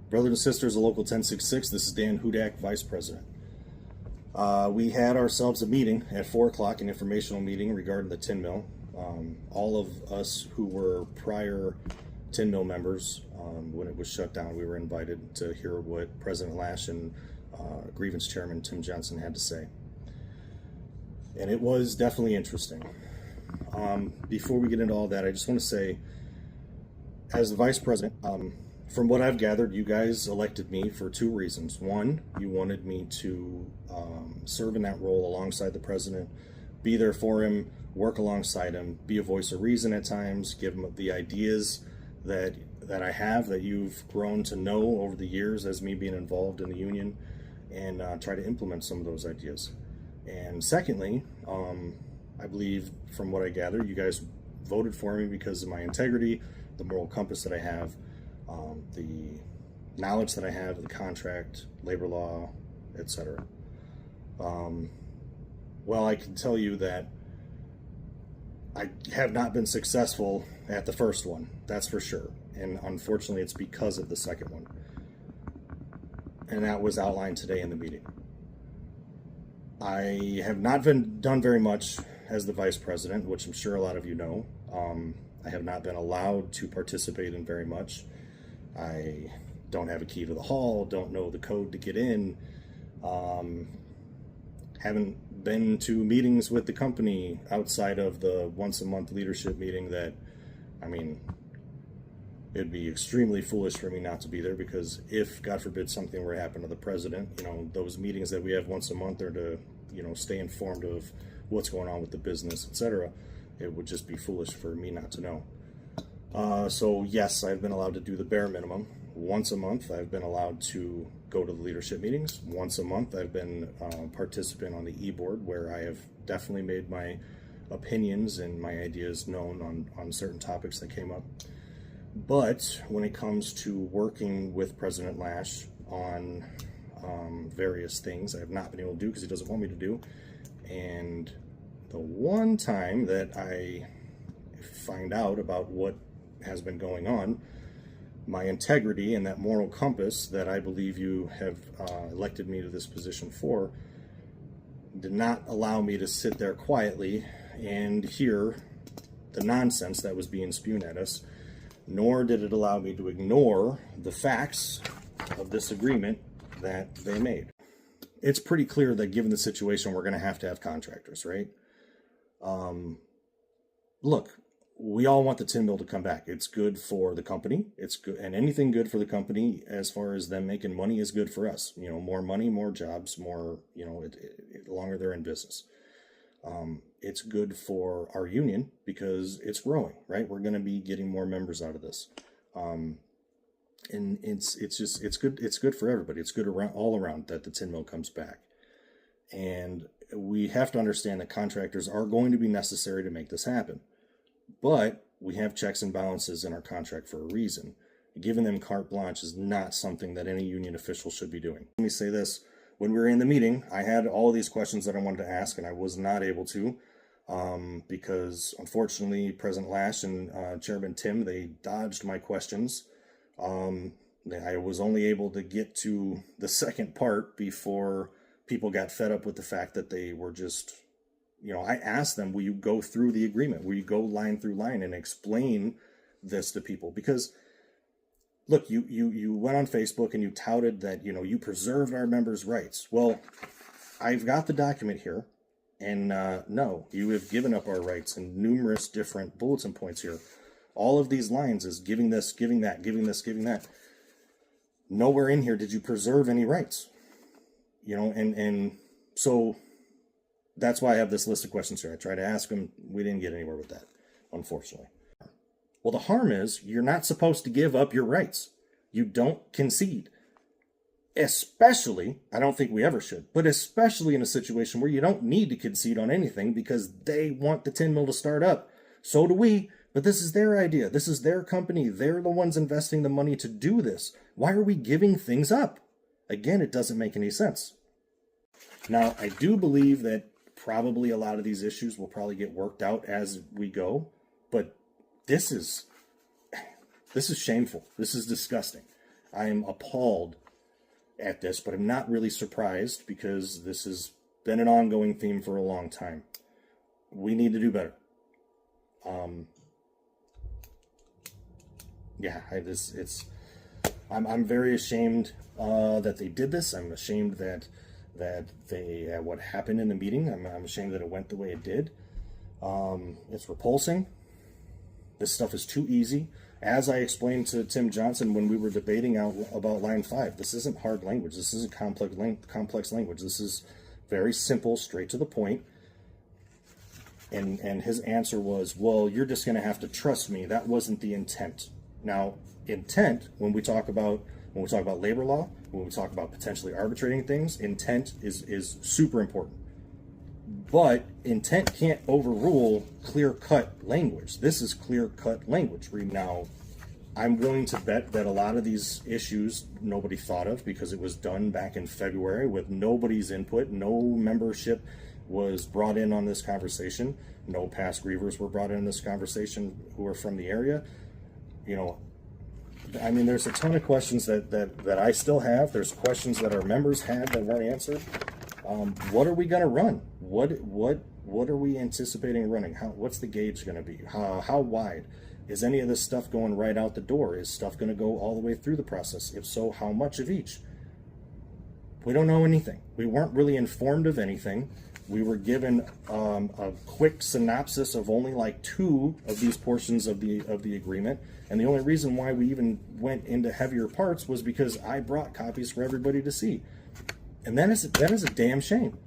Brothers and sisters of Local 1066, this is Dan Hudak, Vice President. We had ourselves a meeting at 4 o'clock, an informational meeting regarding the tin mill. All of us who were prior tin mill members, when it was shut down, we were invited to hear what President Lash and Grievance Chairman Tim Johnson had to say. And it was definitely interesting. Before we get into all that, I just want to say, as the Vice President, from what I've gathered, you guys elected me for two reasons. One, you wanted me to serve in that role alongside the President, be there for him, work alongside him, be a voice of reason at times, give him the ideas that I have, that you've grown to know over the years as me being involved in the union, and try to implement some of those ideas. And secondly, I believe, from what I gather, you guys voted for me because of my integrity, the moral compass that I have, the knowledge that I have of the contract, labor law, etc. Well, I can tell you that I have not been successful at the first one, that's for sure. And unfortunately, it's because of the second one. And that was outlined today in the meeting. I have not done very much as the Vice President, which I'm sure a lot of you know. I have not been allowed to participate in very much. I don't have a key to the hall, don't know the code to get in, haven't been to meetings with the company outside of the once-a-month leadership meeting that, I mean, it'd be extremely foolish for me not to be there, because if, God forbid, something were to happen to the President, you know, those meetings that we have once a month are to, you know, stay informed of what's going on with the business, etc. It would just be foolish for me not to know. So yes, I've been allowed to do the bare minimum. Once a month, I've been allowed to go to the leadership meetings. Once a month, I've been a participant on the e-board, where I have definitely made my opinions and my ideas known on certain topics that came up. But when it comes to working with President Lash on various things, I have not been able to do because he doesn't want me to do. And the one time that I find out about what has been going on, my integrity and that moral compass that I believe you have elected me to this position for did not allow me to sit there quietly and hear the nonsense that was being spewed at us, nor did it allow me to ignore the facts of this agreement that they made. It's pretty clear that given the situation, we're going to have contractors, right? Look, we all want the tin mill to come back. It's good for the company. It's good, and anything good for the company as far as them making money is good for us. You know, more money, more jobs, more, you know, the longer they're in business. It's good for our union because it's growing, right? We're going to be getting more members out of this. And it's good for everybody. It's good all around that the tin mill comes back. And we have to understand that contractors are going to be necessary to make this happen. But we have checks and balances in our contract for a reason. Giving them carte blanche is not something that any union official should be doing. Let me say this. When we were in the meeting, I had all of these questions that I wanted to ask, and I was not able to because, unfortunately, President Lash and Chairman Tim, they dodged my questions. I was only able to get to the second part before people got fed up with the fact that they were just, you know, I asked them, will you go through the agreement? Will you go line through line and explain this to people? Because, look, you went on Facebook and you touted that, you know, you preserved our members' rights. Well, I've got the document here, and no, you have given up our rights in numerous different bulletin points here. All of these lines is giving this, giving that, giving this, giving that. Nowhere in here did you preserve any rights. You know, and so that's why I have this list of questions here. I tried to ask them. We didn't get anywhere with that, unfortunately. Well, the harm is you're not supposed to give up your rights. You don't concede. Especially, I don't think we ever should, but especially in a situation where you don't need to concede on anything because they want the tin mill to start up. So do we, but this is their idea. This is their company. They're the ones investing the money to do this. Why are we giving things up? Again, it doesn't make any sense. Now, I do believe that probably a lot of these issues will probably get worked out as we go, but this is shameful. This is disgusting. I'm appalled at this, but I'm not really surprised because this has been an ongoing theme for a long time. We need to do better. I'm very ashamed that they did this. I'm ashamed that they what happened in the meeting. I'm ashamed that it went the way it did. It's repulsing. This stuff is too easy. As I explained to Tim Johnson when we were debating out about line 5, this isn't hard language. This isn't complex language. This is very simple, straight to the point. And his answer was, well, you're just going to have to trust me. That wasn't the intent. Now, intent, when we talk about labor law, when we talk about potentially arbitrating things, intent is super important. But intent can't overrule clear-cut language. This is clear-cut language. Now, I'm willing to bet that a lot of these issues nobody thought of because it was done back in February with nobody's input. No membership was brought in on this conversation. No past grievers were brought in this conversation who are from the area. You know, I mean, there's a ton of questions that I still have. There's questions that our members had that weren't answered. What are we going to run? What are we anticipating running? What's the gauge going to be? How wide? Is any of this stuff going right out the door? Is stuff going to go all the way through the process? If so, how much of each? We don't know anything. We weren't really informed of anything. We were given a quick synopsis of only like 2 of these portions of the agreement, and the only reason why we even went into heavier parts was because I brought copies for everybody to see. And that is a damn shame.